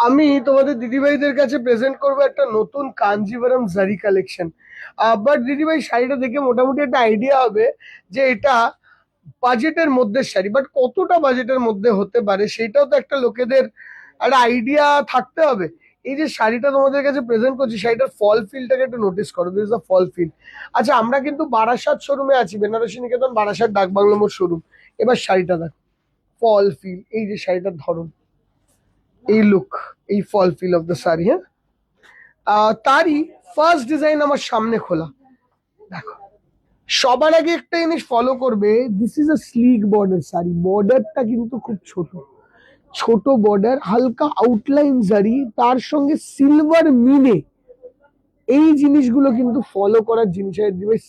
আমি তোমাদের দিদিভাইদের কাছে প্রেজেন্ট করবো একটা নতুন কাঞ্জিভারাম জারি কালেকশন। বাট দিদিভাই শাড়িটা দেখে মোটামুটি একটা আইডিয়া হবে যে এটা বাজেটের মধ্যে শাড়ি, বাট কতটা বাজেটের মধ্যে হতে পারে সেটাও তো একটা লোকেদের একটা আইডিয়া থাকতে হবে। এই যে শাড়িটা তোমাদের কাছে প্রেজেন্ট করছি, শাড়িটার ফল ফিলটাকে একটু নোটিস করো, this is the fall feel. আচ্ছা, আমরা কিন্তু বারাসাত শোরুমে আছি, বেনারসি নিকেতন বারাসাত ডাকবাংলো মোড় শোরুম। এবার শাড়িটা দেখো, ফল ফিল, এই যে শাড়িটার ধরন, এই লুক, এই fall feel of the sari. হ্যাঁ, তারই ফার্স্ট ডিজাইন আমার সামনে খোলা, দেখো। সবার আগে একটা জিনিস ফলো করবে, this is a slick border sari. বর্ডারটা কিন্তু খুব ছোট, ছোট বর্ডার, হালকা আউটলাইন জারি, তার সঙ্গে সিলভার মিনে। এই জিনিসগুলো কিন্তু ফলো করার জিনিস।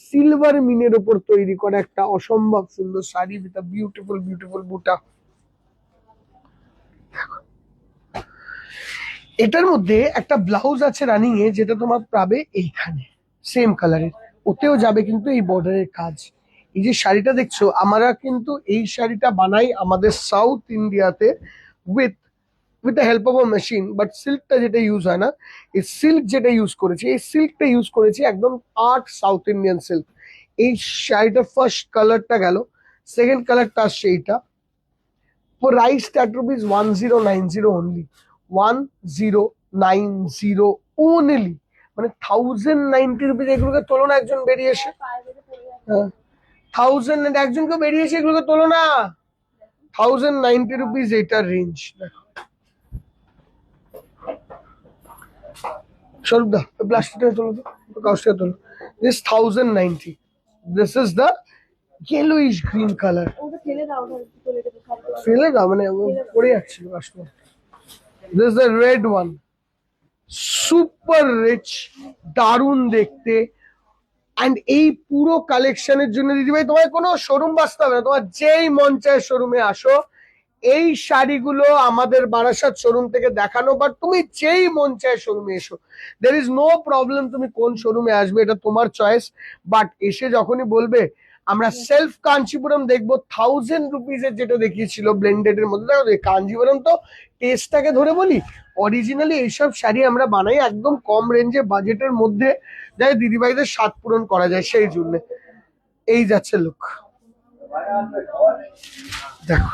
সিলভার মিনের ওপর তৈরি করা একটা অসম্ভব সুন্দর sari with a beautiful beautiful বুটা। এটার মধ্যে একটা ব্লাউজ আছে রানিং এ, যেটা তোমার পাবে এইখানে সেম কালারের, ওতেও যাবে কিন্তু এই বর্ডারের কাজ। এই যে শাড়িটা দেখছো, আমরা কিন্তু এই শাড়িটা বানাই আমাদের সাউথ ইন্ডিয়াতে with with the help of a machine. But সিল্কটা যেটা ইউজ হয় না, এই সিল্ক যেটা ইউজ করেছি, এই সিল্কটা ইউজ করেছি একদম আর্ট সাউথ ইন্ডিয়ান সিল্ক। এই শাড়িটার ফার্স্ট কালারটা গেল, সেকেন্ড কালারটা আসছে এইটা। Price at rupees 1090 only, 1090 only, মানে 1090 রুপিস। এগুলোকে তোলো না, একজন বেরিয়ে এসে, হ্যাঁ, 1000 একজনকে বেরিয়ে এসে এগুলোকে তোলো না। 1090 রুপিস এটার রেঞ্জ। দেখো স্বরূপদা, প্লাস্টিকটা তোলো তো, কাগজটা তোলো। This 1090, this is the yellowish green color। ফেলে দাও মানে পড়ে যাচ্ছিল customer. This the red one, super rich, দারুণ দেখতে। অ্যান্ড এই পুরো কালেকশনের জন্য দিদিভাই তোমায় কোনো শোরুম বাঁচতে হবে না, তোমার যেই মন চায় শোরুমে আসো। এই শাড়িগুলো আমাদের বারাসাত শোরুম থেকে দেখানো, বাট তুমি যেই মন চায় শোরুমে এসো, দের ইজ নো প্রবলেম। তুমি কোন শোরুমে আসবে এটা তোমার চয়েস। বাট এসে যখনই বলবে আমরা সেলফ কাঞ্চিপুরম দেখবো, 1000 রুপিসের যেটা দেখিয়েছিল ব্লেন্ডেড এর মধ্যে, দেখো কাঞ্জিপুরম তো টেস্টটাকে ধরে বলি, অরিজিনালি এইসব শাড়ি আমরা বানাই একদম কম রেঞ্জে বাজেটের মধ্যে, যাই দিদিভাইদের স্বাদ পূরণ করা যায় সেই জন্য। এই যাচ্ছে লুক, দেখো,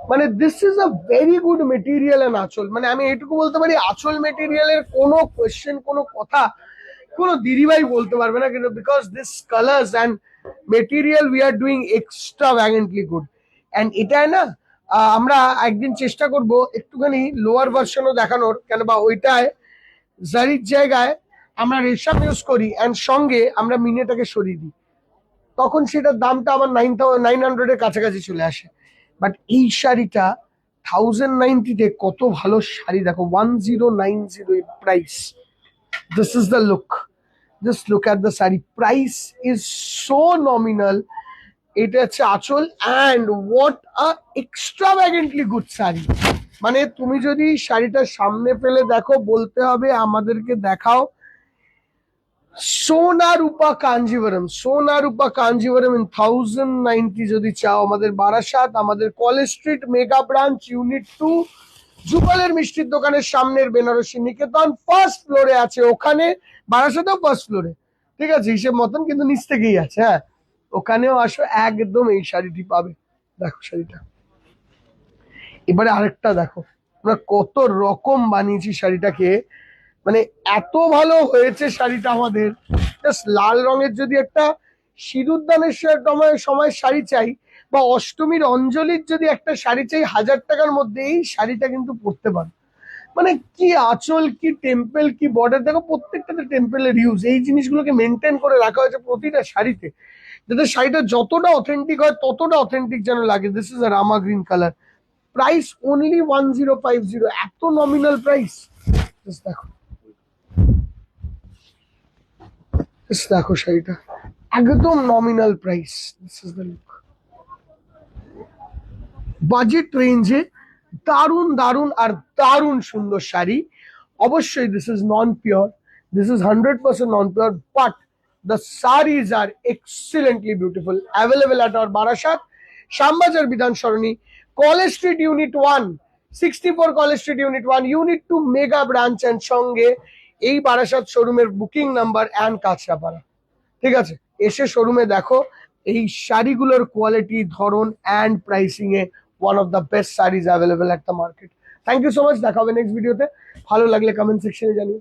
মানে this is a very good material and আঁচল। মানে আমি এইটুকু বলতে পারি, আঁচল মেটেরিয়ালের কোনো কোয়েশ্চেন, কোনো কথা কোনো দিদিভাই বলতে পারবে না, কিন্তু because this colours and material we are doing extravagantly good. And এটায় না, আমরা একদিন চেষ্টা করব একটুখানি লোয়ার ভার্সনও দেখানোর, কেন বা ওইটায় জারির জায়গায় আমরা রেশম ইউজ করি অ্যান্ড সঙ্গে আমরা মিনেটাকে সরিয়ে দিই, তখন সেটার দামটা আবার 900-এর কাছাকাছি চলে আসে। বাট এই শাড়িটা 1090-তে কত ভালো শাড়ি, দেখো 1090 price. This is the look, just look at the sari, price is so nominal. এটা হচ্ছে আঁচল, and what a extravagantly good sari. মানে তুমি যদি শাড়িটা সামনে পেলে দেখো, বলতে হবে আমাদেরকে দেখাও। সোনা রূপা কাঞ্জিভারাম, সোনা রূপা কাঞ্জিভারাম ইন 1090 যদি চাও, আমাদের বারাসাত, আমাদের college street mega branch unit 2, যুগলের মিষ্টির দোকানের সামনের বেনারসি নিকেতন ফার্স্ট ফ্লোরে আছে। ওখানে বারাসাতেও ফার্স্ট ফ্লোরে, ঠিক আছে, হিসেব মতন, কিন্তু নিচ থেকেই আছে। হ্যাঁ, ওখানেও আসো, একদম এই শাড়িটি পাবে। দেখো শাড়িটা, এবারে আরেকটা দেখো, আমরা কত রকম বানিয়েছি শাড়িটাকে, মানে এত ভালো হয়েছে শাড়িটা আমাদের। জাস্ট লাল রঙের যদি একটা সিঁদুরদানের সময় শাড়ি চাই, বা অষ্টমীর অঞ্জলির যদি একটা শাড়ি চাই 1000 টাকার মধ্যে, এই শাড়িটা কিন্তু পরতে পারো। মানে কি আঁচল, কি টেম্পেল, কি বর্ডার, দেখো প্রত্যেকটাতে টেম্পেলের ইউজ, এই জিনিসগুলোকে মেনটেন করে রাখা হয়েছে প্রতিটা শাড়িতে, যাতে শাড়িটা যতটা অথেন্টিক হয় ততটা অথেন্টিক যেন লাগে। This is a Rama green colour, price only 1050, এত নমিনাল প্রাইস। দেখো, দেখো শাড়িটা একদম nominal price. This is the look, budget রেঞ্জে দারুণ দারুণ আর দারুণ সুন্দর শাড়ি। অবশ্যই this is non pure, this is 100% non pure, but the sarees are excellently beautiful, available at our Barashat, Shambhajar Bidhan Sarani, College Street Unit 1, 64 college street unit 1, unit 2 mega branch and সঙ্গে এই বারাসাত শোরুমের booking number and Kanchrapara. ঠিক আছে, এসে শোরুমে দেখো এই শাড়িগুলোর কোয়ালিটি, ধরন and pricing a one of the best saris available একটা market. Thank you so much, দেখা হবে নেক্সট ভিডিওতে। ভালো লাগলে কমেন্ট সেকশনে জানিও।